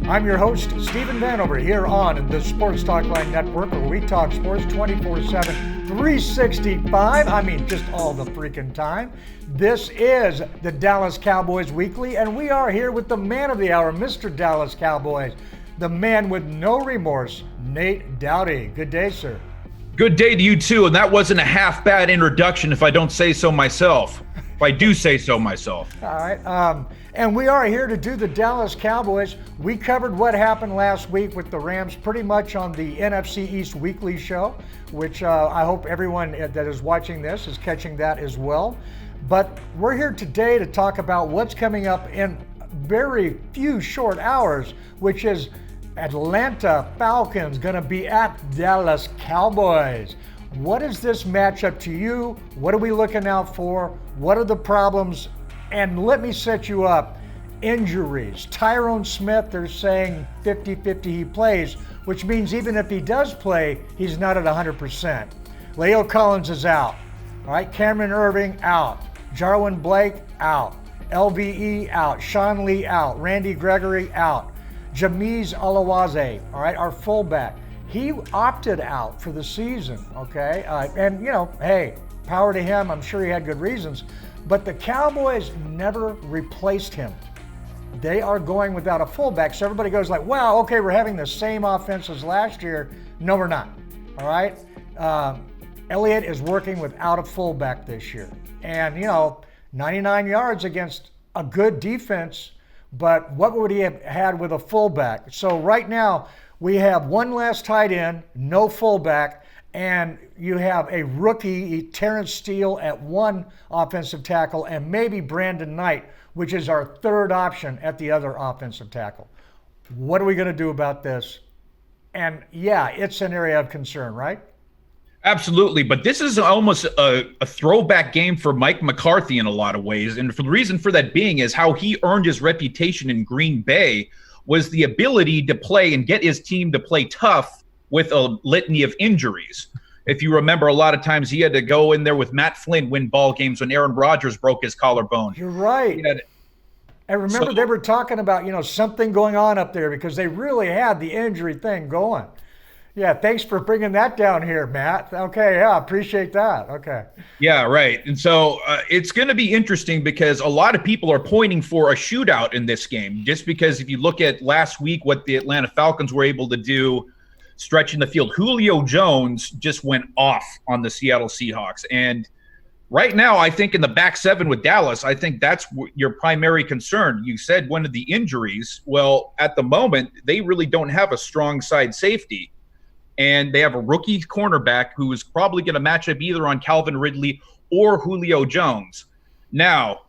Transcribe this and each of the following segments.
I'm your host, Stephen Van, over here on the Sports Talk Line Network, where we talk sports 24/7, 365. I mean, just all the freaking time. This is the Dallas Cowboys Weekly, and we are here with the man of the hour, Mr. Dallas Cowboys, the man with no remorse, Nate Dowdy. Good day, sir. Good day to you, too. And that wasn't a half-bad introduction, if I don't say so myself. If I do say so myself. All right. And we are here to do the Dallas Cowboys. We covered what happened last week with the Rams pretty much on the NFC East Weekly show, which I hope everyone that is watching this is catching that as well. But we're here today to talk about what's coming up in very few short hours, which is Atlanta Falcons going to be at Dallas Cowboys. What is this matchup to you? What are we looking out for? What are the problems? And let me set you up. Injuries. Tyron Smith, they're saying 50-50 he plays, which means even if he does play, he's not at 100%. Leo Collins is out. All right, Cameron Irving out. Jarwin Blake out. LVE out. Sean Lee out. Randy Gregory out. Jameez Alawaze, all right, our fullback. He opted out for the season, okay? And, you know, hey, power to him. I'm sure he had good reasons. But the Cowboys never replaced him. They are going without a fullback. So everybody goes like, wow, okay, we're having the same offense as last year. No, we're not, all right? Elliott is working without a fullback this year. And, you know, 99 yards against a good defense, but what would he have had with a fullback? So right now, we have one last tight end, no fullback, and you have a rookie, Terrence Steele, at one offensive tackle, and maybe Brandon Knight, which is our third option at the other offensive tackle. What are we going to do about this? And yeah, it's an area of concern, right? Absolutely, but this is almost a throwback game for Mike McCarthy in a lot of ways. And for the reason for that being is how he earned his reputation in Green Bay was the ability to play and get his team to play tough with a litany of injuries. If you remember, a lot of times he had to go in there with Matt Flynn, win ball games when Aaron Rodgers broke his collarbone. You're right. And remember, they were talking about, you know, something going on up there because they really had the injury thing going. Yeah, thanks for bringing that down here, Matt. Okay, yeah, appreciate that. Okay. Yeah, right. And so it's going to be interesting because a lot of people are pointing for a shootout in this game, just because if you look at last week, what the Atlanta Falcons were able to do stretching the field, Julio Jones just went off on the Seattle Seahawks. And right now, I think in the back seven with Dallas, I think that's your primary concern. You said one of the injuries. Well, at the moment, they really don't have a strong side safety. And they have a rookie cornerback who is probably going to match up either on Calvin Ridley or Julio Jones. Now,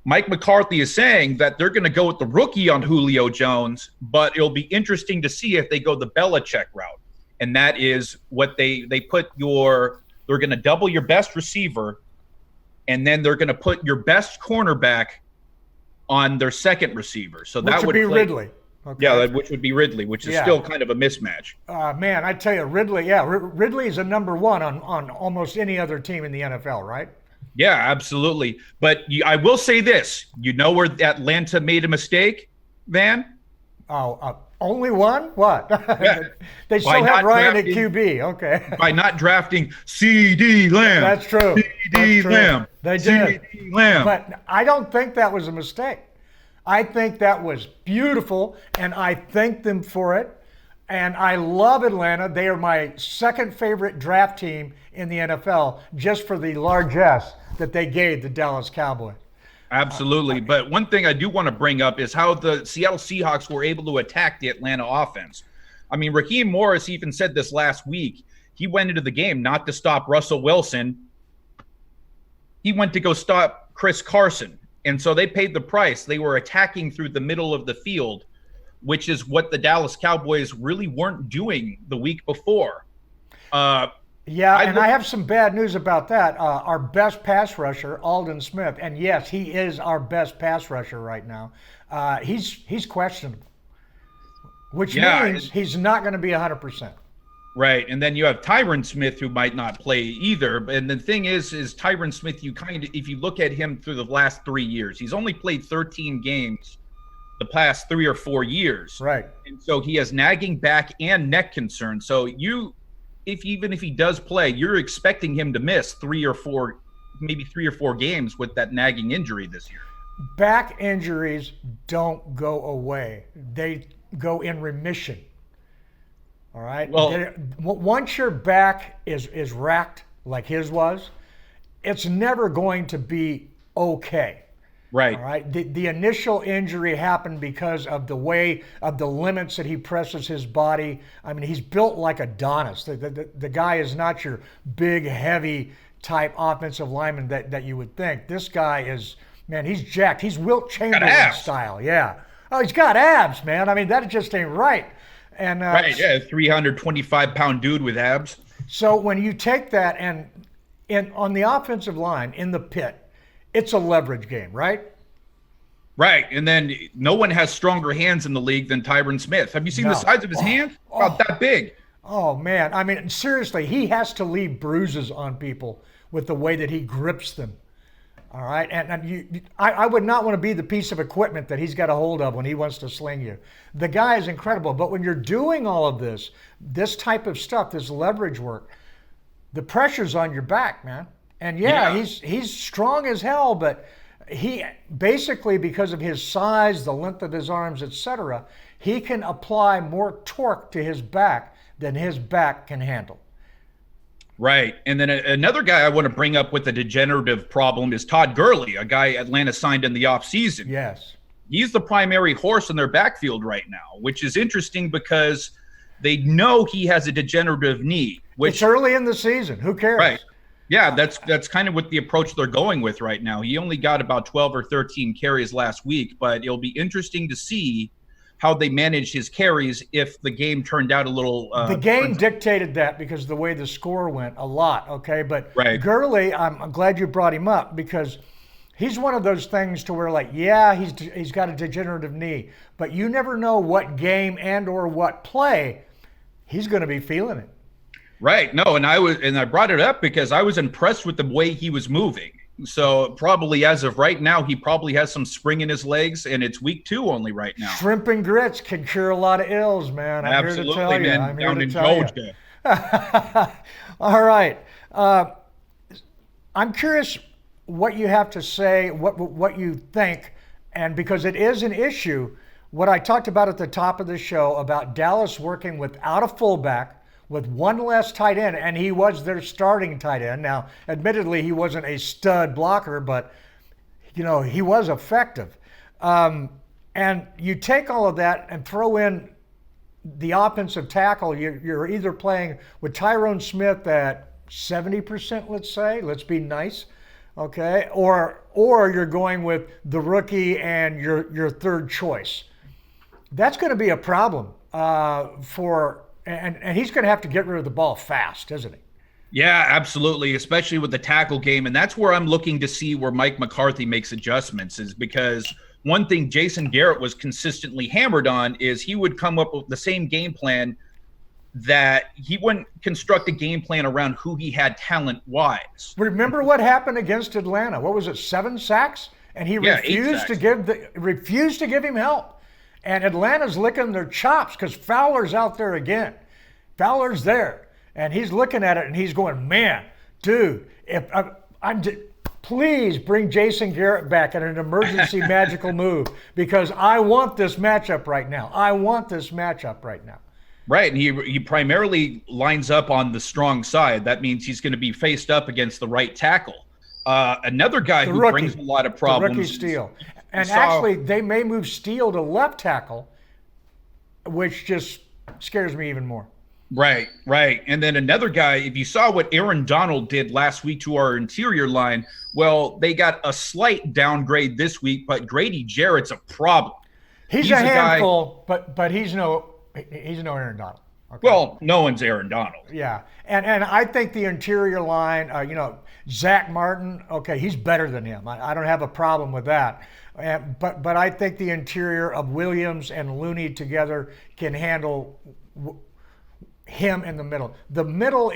Mike McCarthy is saying that they're going to go with the rookie on Julio Jones, but it'll be interesting to see if they go the Belichick route. And that is what they put they're going to double your best receiver, and then they're going to put your best cornerback on their second receiver. So that would be Ridley. Okay. Yeah, which would be Ridley, which is still kind of a mismatch. Man, I tell you, Ridley is a number one on almost any other team in the NFL, right? Yeah, absolutely. But I will say this. You know where Atlanta made a mistake, Van? Only one? What? Yeah. They still have Ryan at QB. Okay. By not drafting C.D. Lamb. That's true. C.D. Lamb. They did. C.D. Lamb. But I don't think that was a mistake. I think that was beautiful, and I thank them for it. And I love Atlanta. They are my second favorite draft team in the NFL, just for the largesse that they gave the Dallas Cowboys. Absolutely. But one thing I do want to bring up is how the Seattle Seahawks were able to attack the Atlanta offense. I mean, Raheem Morris even said this last week. He went into the game not to stop Russell Wilson. He went to go stop Chris Carson. And so they paid the price. They were attacking through the middle of the field, which is what the Dallas Cowboys really weren't doing the week before. I have some bad news about that. Our best pass rusher, Aldon Smith, and yes, he is our best pass rusher right now. He's questionable, which means he's not going to be 100%. Right, and then you have Tyron Smith, who might not play either. And the thing is Tyron Smith, if you look at him through the last 3 years, he's only played 13 games the past 3 or 4 years. Right. And so he has nagging back and neck concerns. So even if he does play, you're expecting him to miss 3 or 4 games with that nagging injury this year. Back injuries don't go away. They go in remission. All right. Well, once your back is racked like his was, it's never going to be okay. Right. All right. The initial injury happened because of the way of the limits that he presses his body. I mean, he's built like Adonis. The guy is not your big, heavy type offensive lineman that you would think. This guy is, man, he's jacked. He's Wilt Chamberlain style. Yeah. Oh, he's got abs, man. I mean, that just ain't right. And right, yeah, 325-pound dude with abs. So when you take that and on the offensive line in the pit, it's a leverage game, right? Right, and then no one has stronger hands in the league than Tyron Smith. Have you seen the size of his hand? About that big. Oh, man. I mean, seriously, he has to leave bruises on people with the way that he grips them. All right, and I would not want to be the piece of equipment that he's got a hold of when he wants to sling you. The guy is incredible, but when you're doing all of this type of stuff, this leverage work, the pressure's on your back, man. And he's strong as hell, but he basically, because of his size, the length of his arms, etc., he can apply more torque to his back than his back can handle. Right. And then another guy I want to bring up with a degenerative problem is Todd Gurley, a guy Atlanta signed in the offseason. Yes. He's the primary horse in their backfield right now, which is interesting because they know he has a degenerative knee. It's early in the season. Who cares? Right. Yeah, that's kind of what the approach they're going with right now. He only got about 12 or 13 carries last week, but it'll be interesting to see how they manage his carries if the game turned out a little. The game dictated that because of the way the score went a lot. Okay, but Gurley, I'm glad you brought him up because he's one of those things to where he's got a degenerative knee, but you never know what game and or what play he's going to be feeling it. Right. No, and I brought it up because I was impressed with the way he was moving. So probably as of right now, he probably has some spring in his legs, and it's week 2 only right now. Shrimp and grits can cure a lot of ills, man. I'm here to tell you. Man. I'm down here in to tell Georgia. You. All right. I'm curious what you have to say, what you think, and because it is an issue, what I talked about at the top of the show about Dallas working without a fullback, with one less tight end, and he was their starting tight end. Now, admittedly, he wasn't a stud blocker, but he was effective. And you take all of that and throw in the offensive tackle. You're either playing with Tyron Smith at 70%, let's be nice, okay, or you're going with the rookie and your third choice. That's going to be a problem And he's going to have to get rid of the ball fast, isn't he? Yeah, absolutely, especially with the tackle game. And that's where I'm looking to see where Mike McCarthy makes adjustments, is because one thing Jason Garrett was consistently hammered on is he would come up with the same game plan, that he wouldn't construct a game plan around who he had talent-wise. Remember what happened against Atlanta? What was it, 7 sacks? And he refused to give him help. And Atlanta's licking their chops because Fowler's out there again. Fowler's there. And he's looking at it and he's going, man, dude, please bring Jason Garrett back in an emergency magical move because I want this matchup right now. Right, and he primarily lines up on the strong side. That means he's going to be faced up against the right tackle. Another guy who brings a lot of problems. The rookie Steele. And actually, they may move Steele to left tackle, which just scares me even more. Right. And then another guy, if you saw what Aaron Donald did last week to our interior line, well, they got a slight downgrade this week, but Grady Jarrett's a problem. He's a handful, but he's no Aaron Donald. Okay? Well, no one's Aaron Donald. Yeah, and I think the interior line, Zach Martin, okay, he's better than him. I don't have a problem with that. But I think the interior of Williams and Looney together can handle him in the middle. The middle,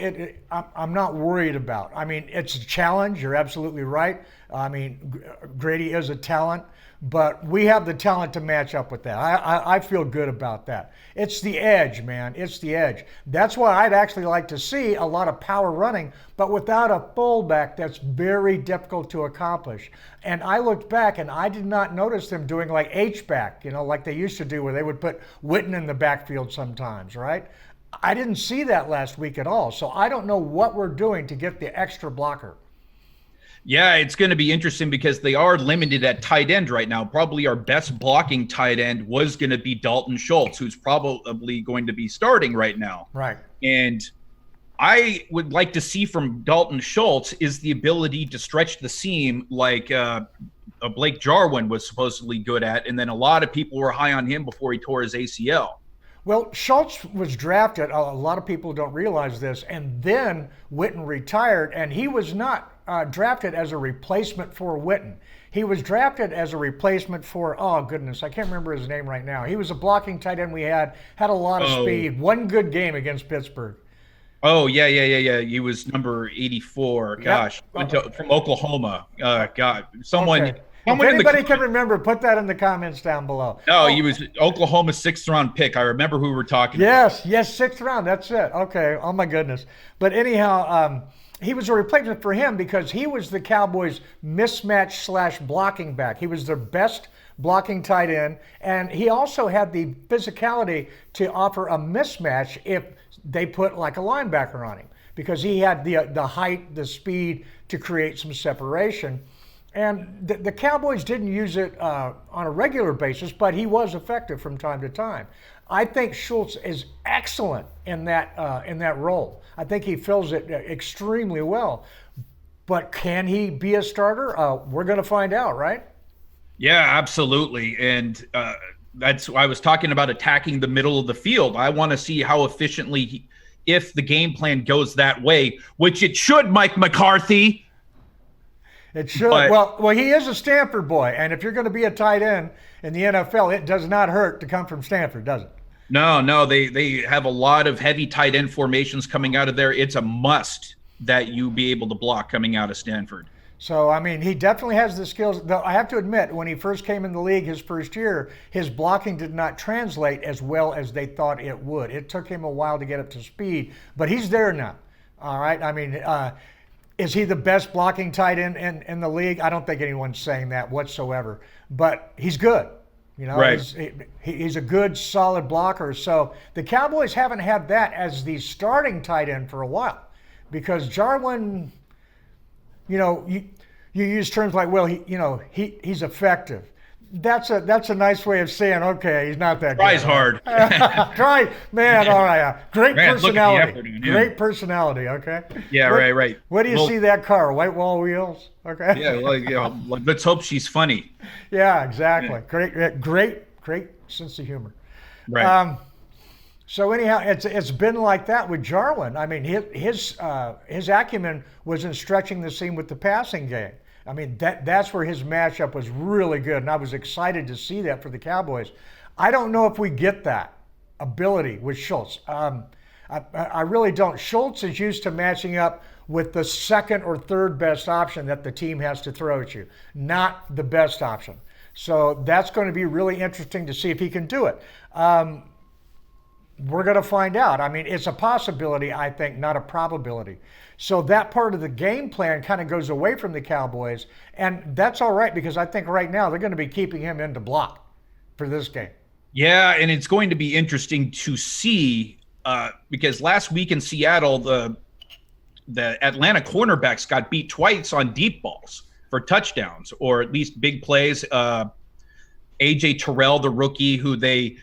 I'm not worried about. I mean, it's a challenge. You're absolutely right. I mean, Grady is a talent, but we have the talent to match up with that. I feel good about that. It's the edge, man. It's the edge. That's why I'd actually like to see a lot of power running, but without a fullback, that's very difficult to accomplish. And I looked back and I did not notice them doing like H-back, like they used to do where they would put Witten in the backfield sometimes, right? I didn't see that last week at all. So I don't know what we're doing to get the extra blocker. Yeah, it's going to be interesting because they are limited at tight end right now. Probably our best blocking tight end was going to be Dalton Schultz, who's probably going to be starting right now. Right. And I would like to see from Dalton Schultz is the ability to stretch the seam like Blake Jarwin was supposedly good at. And then a lot of people were high on him before he tore his ACL. Well, Schultz was drafted, a lot of people don't realize this, and then Witten retired, and he was not drafted as a replacement for Witten. He was drafted as a replacement for, oh goodness, I can't remember his name right now. He was a blocking tight end we had a lot of speed, one good game against Pittsburgh. Oh, yeah. He was number 84. Gosh, Yep. From Oklahoma. God, someone... Okay. If anybody can remember, put that in the comments down below. No, he was Oklahoma's 6th-round pick. I remember who we were talking about. Yes, 6th round. That's it. Okay. Oh, my goodness. But anyhow, he was a replacement for him because he was the Cowboys' mismatch / blocking back. He was their best blocking tight end, and he also had the physicality to offer a mismatch if they put like a linebacker on him because he had the height, the speed to create some separation. And the Cowboys didn't use it on a regular basis, but he was effective from time to time. I think Schultz is excellent in that role. I think he fills it extremely well. But can he be a starter? We're going to find out, right? Yeah, absolutely. And that's why I was talking about attacking the middle of the field. I want to see how efficiently, if the game plan goes that way, which it should, Mike McCarthy. It should. Well, he is a Stanford boy, and if you're going to be a tight end in the NFL, it does not hurt to come from Stanford, does it? No, they have a lot of heavy tight end formations coming out of there. It's a must that you be able to block coming out of Stanford. So, I mean, he definitely has the skills. Though I have to admit, when he first came in the league his first year, his blocking did not translate as well as they thought it would. It took him a while to get up to speed, but he's there now. All right. I mean, is he the best blocking tight end in the league? I don't think anyone's saying that whatsoever, but he's good. Right. He's a good, solid blocker. So the Cowboys haven't had that as the starting tight end for a while because Jarwin, you use terms like, well, he's effective. That's a nice way of saying, okay, he's not that Tries good. hard. Try, man, all right. Great Man, personality. look at the effort, Great personality, okay? Yeah, right. Where do you see that car? White wall wheels? Okay. Yeah, let's hope she's funny. Yeah, exactly. Yeah. Great sense of humor. Right. So anyhow, it's been like that with Jarwin. I mean, his acumen was in stretching the seam with the passing game. I mean, that's where his matchup was really good, and I was excited to see that for the Cowboys. I don't know if we get that ability with Schultz. I really don't. Schultz is used to matching up with the second or third best option that the team has to throw at you, not the best option. So that's going to be really interesting to see if he can do it. We're going to find out. I mean, it's a possibility, I think, not a probability. So that part of the game plan kind of goes away from the Cowboys, and that's all right because I think right now they're going to be keeping him into block for this game. Yeah, and it's going to be interesting to see because last week in Seattle, the Atlanta cornerbacks got beat twice on deep balls for touchdowns or at least big plays. AJ Terrell, the rookie who they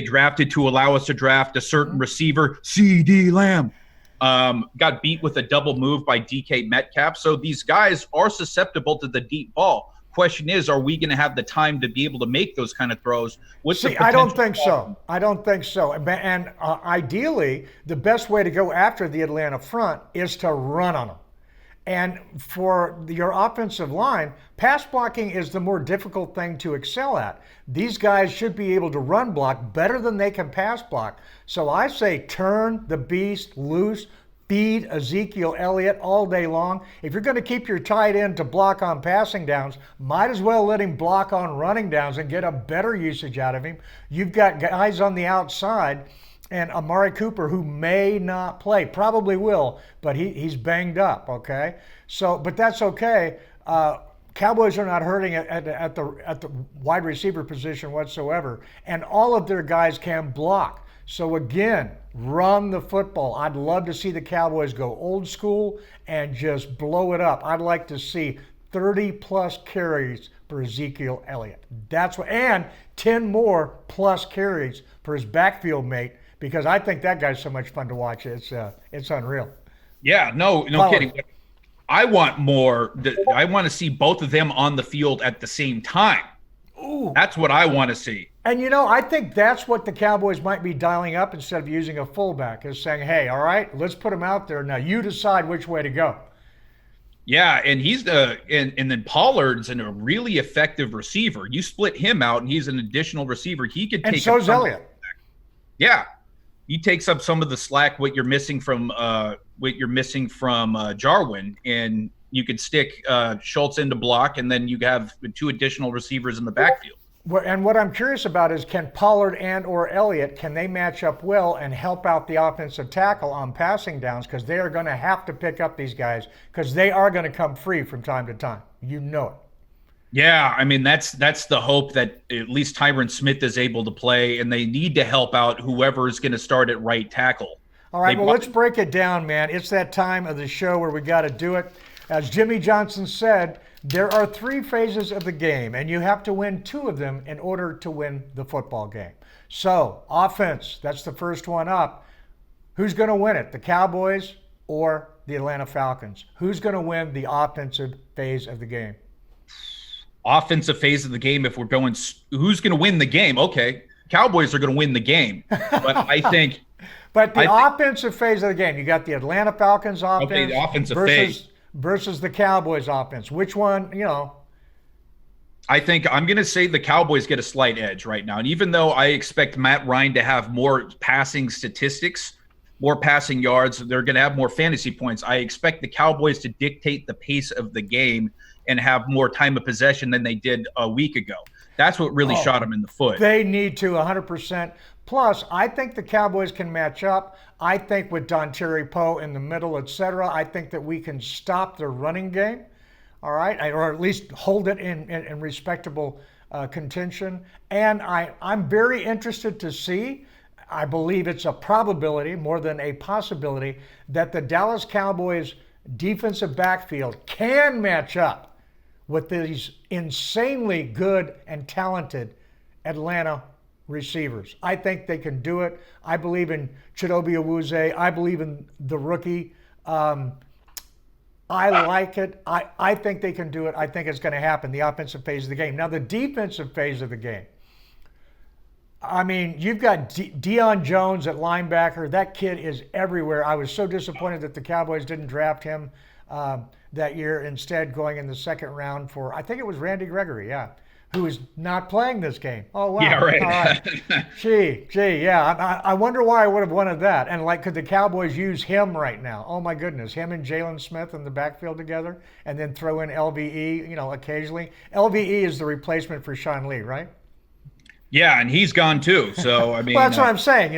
drafted to allow us to draft a certain receiver, CD Lamb, got beat with a double move by DK Metcalf. So these guys are susceptible to the deep ball. Question is, are we going to have the time to be able to make those kind of throws? I don't think so. And ideally, the best way to go after the Atlanta front is to run on them. And for your offensive line, pass blocking is the more difficult thing to excel at. These guys should be able to run block better than they can pass block. So I say turn the beast loose, feed Ezekiel Elliott all day long. If you're going to keep your tight end to block on passing downs, might as well let him block on running downs and get a better usage out of him. You've got guys on the outside, and Amari Cooper, who may not play, probably will, but he's banged up, okay? So, but that's okay. Cowboys are not hurting at the wide receiver position whatsoever, and all of their guys can block. So again, run the football. I'd love to see the Cowboys go old school and just blow it up. I'd like to see 30-plus carries for Ezekiel Elliott. That's what, and 10 more plus carries for his backfield mate, because I think that guy's so much fun to watch. It's unreal. Yeah, no kidding. I want more. I want to see both of them on the field at the same time. Ooh. That's what I want to see. And I think that's what the Cowboys might be dialing up instead of using a fullback, is saying, hey, all right, let's put him out there. Now you decide which way to go. Yeah, and he's and then Pollard's a really effective receiver. You split him out, and he's an additional receiver. He could take. And so's Elliott. Yeah. He takes up some of the slack what you're missing from Jarwin, and you could stick Schultz into block, and then you have 2 additional receivers in the backfield. And what I'm curious about is, can Pollard and or Elliott, can they match up well and help out the offensive tackle on passing downs? Because they are going to have to pick up these guys, because they are going to come free from time to time. You know it. Yeah, I mean, that's the hope, that at least Tyron Smith is able to play, and they need to help out whoever is going to start at right tackle. All right, let's break it down, man. It's that time of the show where we got to do it. As Jimmy Johnson said, there are 3 phases of the game, and you have to win 2 of them in order to win the football game. So, offense, that's the first one up. Who's going to win it, the Cowboys or the Atlanta Falcons? Who's going to win the offensive phase of the game? Offensive phase of the game, if we're going, who's going to win the game? Okay, Cowboys are going to win the game. But I think... But the offensive phase of the game, you got the Atlanta Falcons offense, okay, the offensive phase versus the Cowboys offense. Which one, I think I'm going to say the Cowboys get a slight edge right now. And even though I expect Matt Ryan to have more passing statistics, more passing yards, they're going to have more fantasy points, I expect the Cowboys to dictate the pace of the game and have more time of possession than they did a week ago. That's what really shot them in the foot. They need to, 100%. Plus, I think the Cowboys can match up. I think with Dontari Poe in the middle, etc., I think that we can stop their running game, all right, or at least hold it in respectable contention. And I'm very interested to see, I believe it's a probability more than a possibility, that the Dallas Cowboys defensive backfield can match up with these insanely good and talented Atlanta receivers. I think they can do it. I believe in Chidobe Awuzie. I believe in the rookie. I like it. I think they can do it. I think it's going to happen, the offensive phase of the game. Now, the defensive phase of the game. I mean, you've got Deion Jones at linebacker. That kid is everywhere. I was so disappointed that the Cowboys didn't draft him that year, instead going in the second round for, I think it was Randy Gregory, who is not playing this game. Oh, wow. Yeah, right. All right. Gee, yeah. I wonder why I would have wanted that. And, could the Cowboys use him right now? Oh, my goodness. Him and Jalen Smith in the backfield together, and then throw in LVE, occasionally. LVE is the replacement for Sean Lee, right? Yeah, and he's gone too. So, I mean. Well, that's what I'm saying.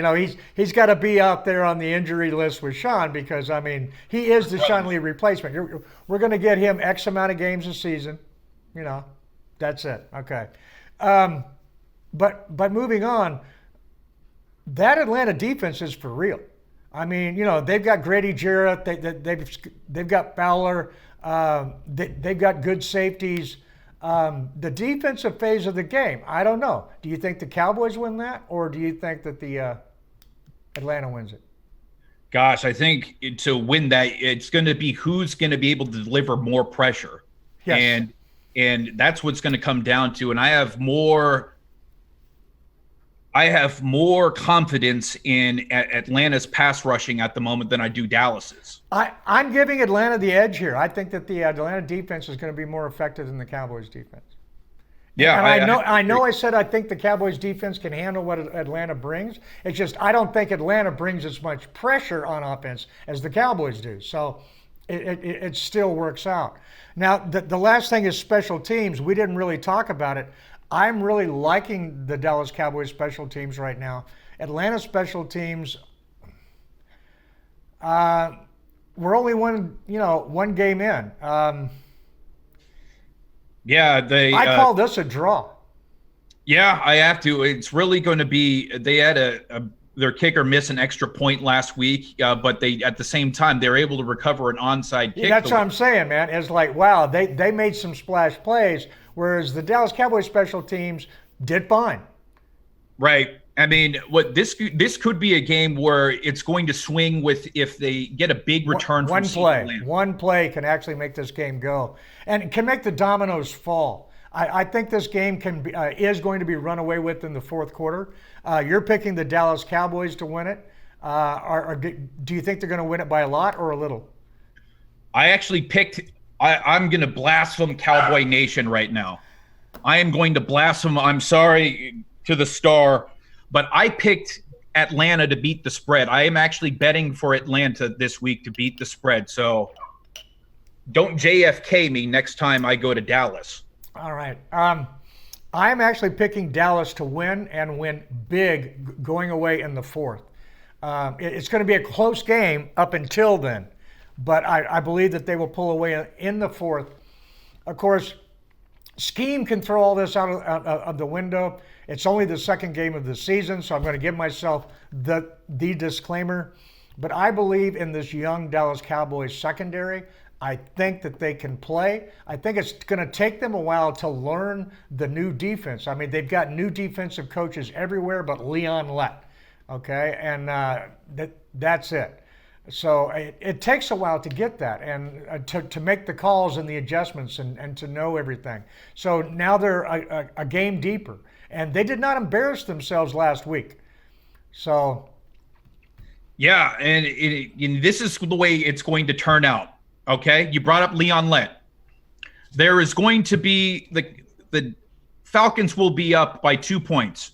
He's got to be out there on the injury list with Sean, because, I mean, he is the Sean Lee replacement. We're going to get him X amount of games a season. That's it. Okay. But moving on, that Atlanta defense is for real. I mean, they've got Grady Jarrett. They've got Fowler. They've got good safeties. The defensive phase of the game, I don't know. Do you think the Cowboys win that, or do you think that the Atlanta wins it? Gosh, I think to win that, it's going to be who's going to be able to deliver more pressure. Yes. And that's what's going to come down to. And I have more I have more confidence in Atlanta's pass rushing at the moment than I do Dallas's. I'm giving Atlanta the edge here. I think that the Atlanta defense is going to be more effective than the Cowboys defense. Yeah, and I know I said I think the Cowboys defense can handle what Atlanta brings. It's just I don't think Atlanta brings as much pressure on offense as the Cowboys do. So it still works out. Now, the last thing is special teams. We didn't really talk about it. I'm really liking the Dallas Cowboys special teams right now. Atlanta special teams, we're only one game in. I call this a draw. Yeah, I have to. It's really going to be. They had their kicker miss an extra point last week, but they at the same time they're able to recover an onside kick. That's what I'm saying, man. It's like, wow, they made some splash plays, whereas the Dallas Cowboys special teams did fine. Right. I mean, what this could be a game where it's going to swing with if they get a big return from one play can actually make this game go and can make the dominoes fall. I think this game is going to be run away with in the fourth quarter. You're picking the Dallas Cowboys to win it. Do you think they're going to win it by a lot or a little? I actually picked. I'm going to blaspheme Cowboy Nation right now. I am going to blaspheme. I'm sorry to the star, but I picked Atlanta to beat the spread. I am actually betting for Atlanta this week to beat the spread. So don't JFK me next time I go to Dallas. All right. I'm actually picking Dallas to win and win big going away in the fourth. It's going to be a close game up until then, but I believe that they will pull away in the fourth. Of course, scheme can throw all this out of the window. It's only the second game of the season, so I'm going to give myself the disclaimer. But I believe in this young Dallas Cowboys secondary. I think that they can play. I think it's going to take them a while to learn the new defense. I mean, they've got new defensive coaches everywhere but Leon Lett, okay? And that's it. So it takes a while to get that and to make the calls and the adjustments and to know everything. So now they're a game deeper. And they did not embarrass themselves last week. So. Yeah, and this is the way it's going to turn out. Okay, you brought up Leon Lett. There is going to be the Falcons will be up by 2 points.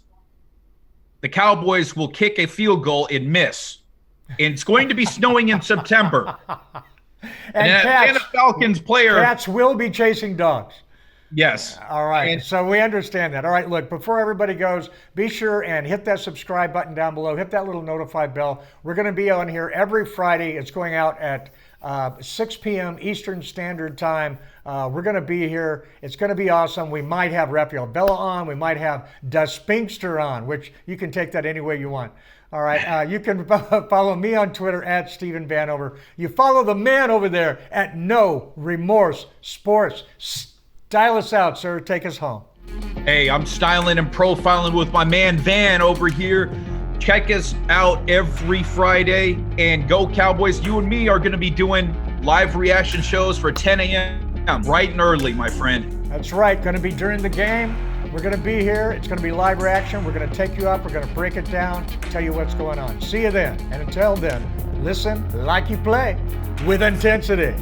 The Cowboys will kick a field goal and miss. And it's going to be snowing in September. And Atlanta Falcons player. Cats will be chasing dogs. Yes. All right. And so we understand that. All right. Look, before everybody goes, be sure and hit that subscribe button down below. Hit that little notify bell. We're going to be on here every Friday. It's going out at 6 p.m. Eastern Standard Time. We're going to be here. It's going to be awesome. We might have Rafael Bella on. We might have Das Pinkster on, which you can take that any way you want. All right. You can follow me on Twitter at Stephen Vanover. You follow the man over there at No Remorse Sports. Style us out, sir. Take us home. Hey, I'm styling and profiling with my man Van over here. Check us out every Friday. And go Cowboys. You and me are going to be doing live reaction shows for 10 a.m. bright and early, my friend. That's right. Going to be during the game. We're going to be here. It's going to be live reaction. We're going to take you up. We're going to break it down, tell you what's going on. See you then. And until then, listen like you play with intensity.